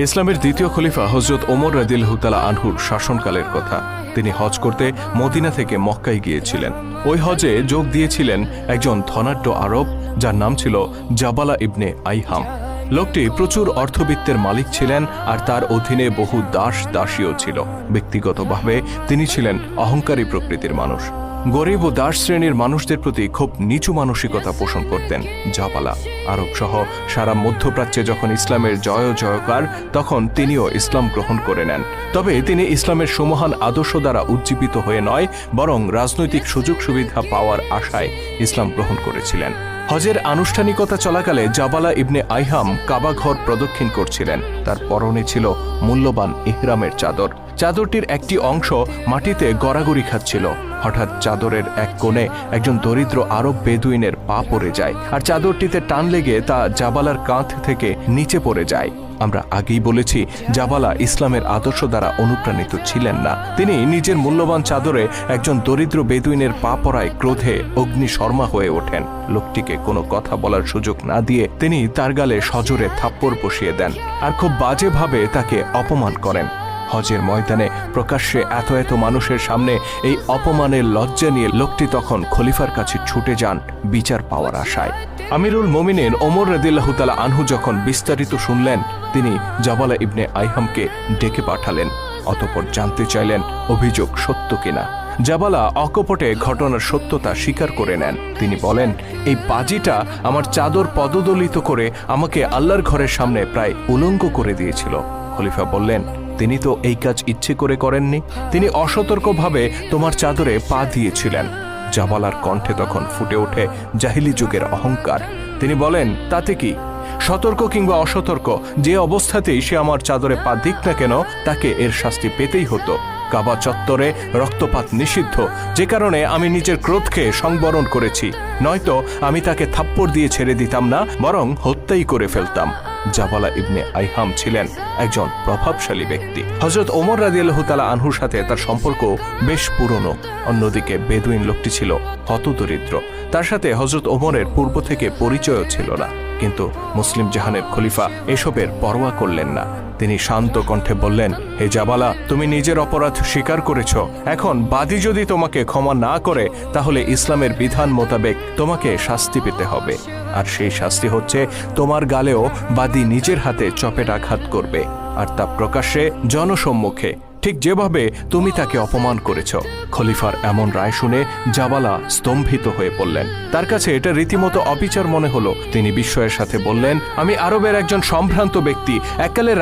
ইসলামের দ্বিতীয় খলিফা হযরত ওমর রাদিয়াল্লাহু তাআলা আনহুর শাসনকালের কথা। তিনি হজ করতে মদিনা থেকে মক্কায় গিয়েছিলেন। ওই হজে যোগ দিয়েছিলেন একজন ধনাঢ্য আরব, যার নাম ছিল জাবালা ইবনে আইহাম। লোকটি প্রচুর অর্থবিত্তের মালিক ছিলেন আর তার অধীনে বহু দাস দাসীও ছিল। ব্যক্তিগতভাবে তিনি ছিলেন অহংকারী প্রকৃতির মানুষ। গরিব ও দাস শ্রেণীর মানুষদের প্রতি খুব নিচু মানসিকতা পোষণ করতেন জাবালা। আরব সহ সারা মধ্যপ্রাচ্যে যখন ইসলামের জয় জয়কার, তখন তিনিও ইসলাম গ্রহণ করে নেন। তবে তিনি ইসলামের সুমহান আদর্শ দ্বারা উজ্জীবিত হয়ে নয়, বরং রাজনৈতিক সুযোগ সুবিধা পাওয়ার আশায় ইসলাম গ্রহণ করেছিলেন। হজের আনুষ্ঠানিকতা চলাকালে জাবালা ইবনে আইহাম কাবা ঘর প্রদক্ষিণ করছিলেন। তার পরনে ছিল মূল্যবান ইহরামের চাদর। চাদরটির একটি অংশ মাটিতে গড়াগড়ি খাচ্ছিল। হঠাৎ চাদরের এক কোণে একজন দরিদ্র আরব বেদুইনের পা পড়ে যায়, আর চাদরটিতে টান লেগে তা জাবালার কাঁধ থেকে নিচে পড়ে যায়। আমরা আগেই বলেছি, জাবালা ইসলামের আদর্শ দ্বারা অনুপ্রাণিত ছিলেন না। তিনি নিজের মূল্যবান চাদরে একজন দরিদ্র বেদুইনের পা পড়ায় ক্রোধে অগ্নিশর্মা হয়ে ওঠেন। লোকটিকে কোনো কথা বলার সুযোগ না দিয়ে তিনি তার গালে সজোরে থাপ্পড় বসিয়ে দেন আর খুব বাজেভাবে তাকে অপমান করেন। হজের ময়দানে প্রকাশ্যে এত এত মানুষের সামনে এই অপমানের লজ্জা নিয়ে লোকটি তখন খলিফার কাছে ছুটে যান বিচার পাওয়ার আশায়। আমিরুল মুমিনিন ওমর রাদিয়াল্লাহু তাআলা আনহু যখন বিস্তারিত শুনলেন, তিনি জাবালা ইবনে আইহামকে ডেকে পাঠালেন। অতঃপর জানতে চাইলেন অভিযোগ সত্য কিনা। জাবালা অকপটে ঘটনার সত্যতা স্বীকার করে নেন। তিনি বলেন, এই বাজিটা আমার চাদর পদদলিত করে আমাকে আল্লাহর ঘরের সামনে প্রায় উলঙ্গ করে দিয়েছিল। খলিফা বললেন, তিনি তো এই কাজ ইচ্ছে করে করেননি, তিনি অসতর্কভাবে তোমার চাদরে পা দিয়েছিলেন। জাবালার কণ্ঠে তখন ফুটে ওঠে জাহিলি যুগের অহংকার। তিনি বলেন, তাতে কি? সতর্ক কিংবা অসতর্ক, যে অবস্থাতেই সে আমার চাদরে পা দিক না কেন, তাকে এর শাস্তি পেতেই হতো। কাবা চত্বরে রক্তপাত নিষিদ্ধ, যে কারণে আমি নিজের ক্রোধকে সংবরণ করেছি। নয়তো আমি তাকে থাপ্পড় দিয়ে ছেড়ে দিতাম না, বরং হত্যাই করে ফেলতাম। জাবালা ইবনে আইহাম ছিলেন একজন প্রভাবশালী ব্যক্তি। হযরত ওমর রাদিয়াল্লাহু তাআলা আনহুর সাথে তার সম্পর্ক বেশ পুরনো। অন্যদিকে বেদুইন লোকটি ছিল হতদরিদ্র। তার সাথে হযরত ওমরের পূর্ব থেকে পরিচয়ও ছিল না। কিন্তু মুসলিম জাহানের খলিফা এসবের পরোয়া করলেন না। তিনি শান্ত কণ্ঠে বললেন, হে জাবালা, তুমি নিজের অপরাধ স্বীকার করেছ। এখন বাদী যদি তোমাকে ক্ষমা না করে, তাহলে ইসলামের বিধান মোতাবেক তোমাকে শাস্তি পেতে হবে। আর সেই শাস্তি হচ্ছে, তোমার গালেও বাদী নিজের হাতে চপেট আঘাত করবে, আর তা প্রকাশ্যে জনসম্মুখে, ঠিক যেভাবে তুমি তাকে অপমান করেছ। খলিফার এমন রায় শুনে জাবালা স্তম্ভিত হয়ে পড়লেন। তার কাছে এটা রীতিমতো অবিচার মনে হলো। তিনি বিস্ময়ের সাথে বললেন, আমি আরবের একজন সম্ভ্রান্ত ব্যক্তি, এককালে